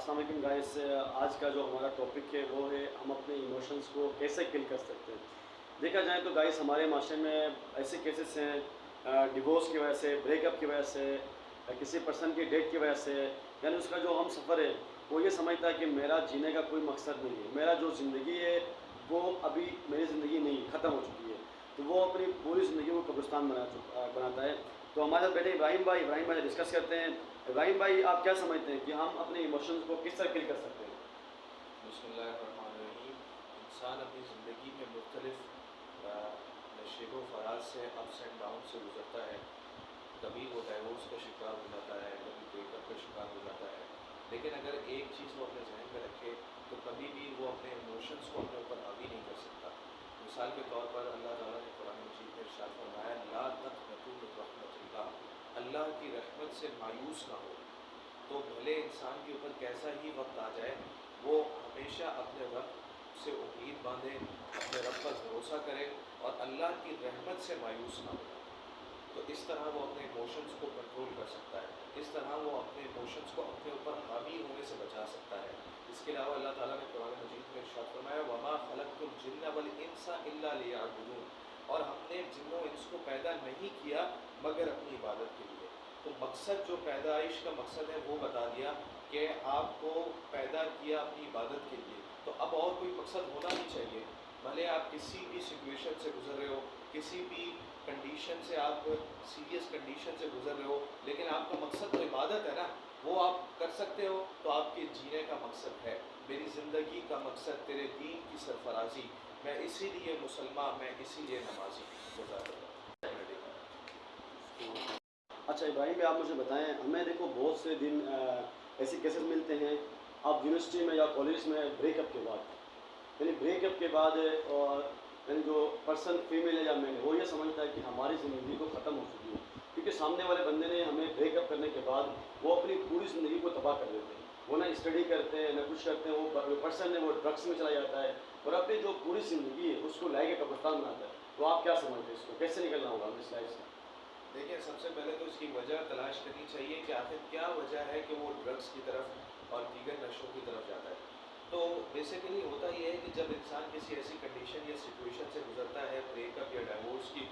السلام علیکم گائز. آج کا جو ہمارا ٹاپک ہے وہ ہے ہم اپنے ایموشنز کو کیسے کل کر سکتے ہیں. دیکھا جائے تو گائز ہمارے معاشرے میں ایسے کیسز ہیں ڈیورس کی وجہ سے, بریک اپ کی وجہ سے, کسی پرسن کی ڈیتھ کی وجہ سے, یعنی اس کا جو ہم سفر ہے وہ یہ سمجھتا ہے کہ میرا جینے کا کوئی مقصد نہیں ہے, میرا جو زندگی ہے وہ ابھی میری زندگی نہیں, ختم ہو چکی ہے. تو وہ اپنی پوری زندگی کو قبرستان بناتا ہے. تو ہمارے ساتھ بیٹھے ابراہیم بھائی سے ڈسکس کرتے ہیں. ابراہیم بھائی, آپ کیا سمجھتے ہیں کہ ہم اپنے ایموشنز کو کس طرح کل کر سکتے ہیں؟ بسم اللہ الرحمن الرحیم. انسان اپنی زندگی میں مختلف نشیب و فراز سے اپس اینڈ ڈاؤن سے گزرتا ہے. کبھی وہ ڈائیورس کا شکار ہو جاتا ہے, کبھی بریک اپ کا شکار ہو جاتا ہے. لیکن اگر ایک چیز وہ اپنے ذہن میں رکھے تو کبھی بھی وہ اپنے ایموشنز کو اپنے اوپر حاوی نہیں کر سکتا. مثال کے طور پر اللہ تعالیٰ نے قرآن مجید میں ارشاد فرمایا, لا تقنطوا من رحمت اللہ, اللہ کی رحمت سے مایوس نہ ہو. تو بھلے انسان کے اوپر کیسا ہی وقت آ جائے, وہ ہمیشہ اپنے رب سے امید باندھے, اپنے رب پر بھروسہ کرے اور اللہ کی رحمت سے مایوس نہ ہو. تو اس طرح وہ اپنے ایموشنز کو کنٹرول کر سکتا ہے, اس طرح وہ اپنے ایموشنز کو اپنے اوپر حاوی ہونے سے بچا سکتا ہے. اس کے علاوہ اللہ تعالیٰ نے قرآن مجید میں ارشاد فرمایا, وما خلقت الجن والانس الا لیعبدون, اور ہم نے جن و انس کو پیدا نہیں کیا مگر اپنی عبادت کے لیے. تو مقصد جو پیدائش کا مقصد ہے وہ بتا دیا کہ آپ کو پیدا کیا اپنی عبادت کے لیے. تو اب اور کوئی مقصد ہونا نہیں چاہیے. بھلے آپ کسی بھی سچویشن سے گزر رہے ہو, کسی بھی کنڈیشن سے, آپ سیریس کنڈیشن سے گزر رہے ہو, لیکن آپ کا مقصد تو عبادت ہے نا, وہ آپ کر سکتے ہو. تو آپ کے جینے کا مقصد ہے, میری زندگی کا مقصد تیرے دین کی سرفرازی, میں اسی لیے مسلمان, میں اسی لیے نمازی. اچھا ابراہیم بھائی, آپ مجھے بتائیں, ہمیں دیکھو بہت سے دن ایسے کیسز ملتے ہیں آپ یونیورسٹی میں یا کالج میں بریک اپ کے بعد, یعنی بریک اپ کے بعد اور یعنی جو پرسن فیمیل ہے یا میل ہے وہ یہ سمجھتا ہے کہ ہماری زندگی کو ختم ہو چکی ہے, کیونکہ سامنے والے بندے نے ہمیں بریک اپ کرنے کے بعد وہ اپنی پوری زندگی کو تباہ کر دیتے ہیں. وہ نہ اسٹڈی کرتے ہیں نہ کچھ کرتے ہیں, وہ پرسن ہے وہ ڈرگس میں چلا جاتا ہے اور اپنی جو پوری زندگی ہے اس کو لائے کے قبرستان بناتا ہے. تو آپ کیا سمجھتے ہیں, اس کو کیسے نکلنا ہوگا ہمیں اس لائف سے؟ دیکھیں, سب سے پہلے تو اس کی وجہ تلاش کرنی چاہیے کہ آخر کیا وجہ ہے کہ وہ ڈرگس کی طرف اور دیگر نشوں کی طرف جاتا ہے. تو بیسیکلی ہوتا یہ ہے کہ جب انسان کسی ایسی کنڈیشن یا سچویشن سے گزرتا ہے, بریک اپ یا ڈائیورس کی,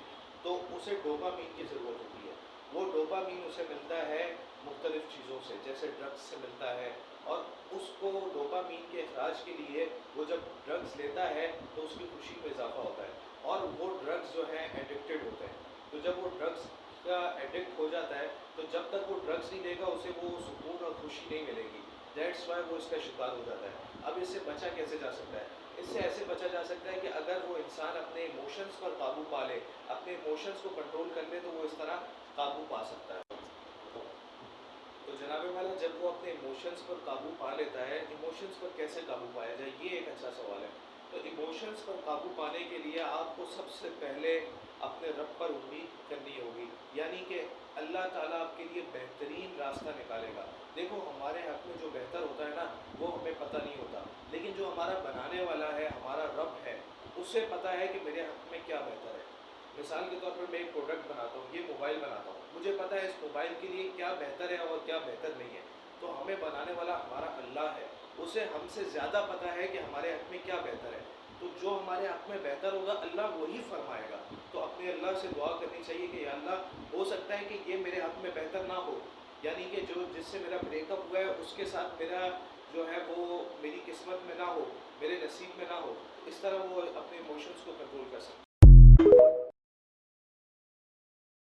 تو اسے ڈوپامین کی ضرورت ہوتی ہے. وہ ڈوپامین اسے ملتا ہے مختلف چیزوں سے, جیسے ڈرگس سے ملتا ہے, اور اس کو ڈوپامین کے اخراج کے لیے وہ جب ڈرگس لیتا ہے تو اس کی خوشی میں اضافہ ہوتا ہے, اور وہ ڈرگس جو ہیں ایڈکٹیڈ ہوتے ہیں. تو جب وہ ڈرگس کا ایڈکٹ ہو جاتا ہے تو جب تک وہ ڈرگس نہیں لے گا اسے وہ سکون اور خوشی نہیں ملے گی. دیٹس وائی وہ اس کا شکار ہو جاتا ہے. اب اس سے بچا کیسے جا سکتا ہے؟ اس سے ایسے بچا جا سکتا ہے کہ اگر وہ انسان اپنے ایموشنز پر قابو پا لے, اپنے ایموشنز کو کنٹرول کر لے, تو وہ اس طرح قابو پا سکتا ہے. تو جناب والا, جب وہ اپنے ایموشنز پر قابو پا لیتا ہے, ایموشنز پر کیسے قابو پایا جائے, یہ ایک اچھا سوال ہے. تو ایموشنز پر قابو پانے کے لیے آپ کو سب سے پہلے اپنے رب پر امید کرنی ہوگی, یعنی کہ اللہ تعالیٰ آپ کے لیے بہترین راستہ نکالے گا. دیکھو, ہمارے حق میں جو بہتر ہوتا ہے نا وہ ہمیں پتہ نہیں ہوتا, لیکن جو ہمارا بنانے والا ہے, ہمارا رب ہے, اسے پتہ ہے کہ میرے حق میں کیا بہتر ہے. مثال کے طور پر میں ایک پروڈکٹ بناتا ہوں, یہ موبائل بناتا ہوں, مجھے پتہ ہے اس موبائل کے لیے کیا بہتر ہے اور کیا بہتر نہیں ہے. تو ہمیں بنانے والا ہمارا اللہ ہے, اسے ہم سے زیادہ پتہ ہے کہ ہمارے حق میں کیا بہتر ہے. تو جو ہمارے حق میں بہتر ہوگا اللہ وہی فرمائے گا. تو اپنے اللہ سے دعا کرنی چاہیے کہ یا اللہ, ہو سکتا ہے کہ یہ میرے حق میں بہتر نہ ہو, یعنی کہ جو جس سے میرا بریک اپ ہوا ہے اس کے ساتھ میرا جو ہے وہ میری قسمت میں نہ ہو, میرے نصیب میں نہ ہو. اس طرح وہ اپنے ایموشنز کو کنٹرول کر سکتا ہے.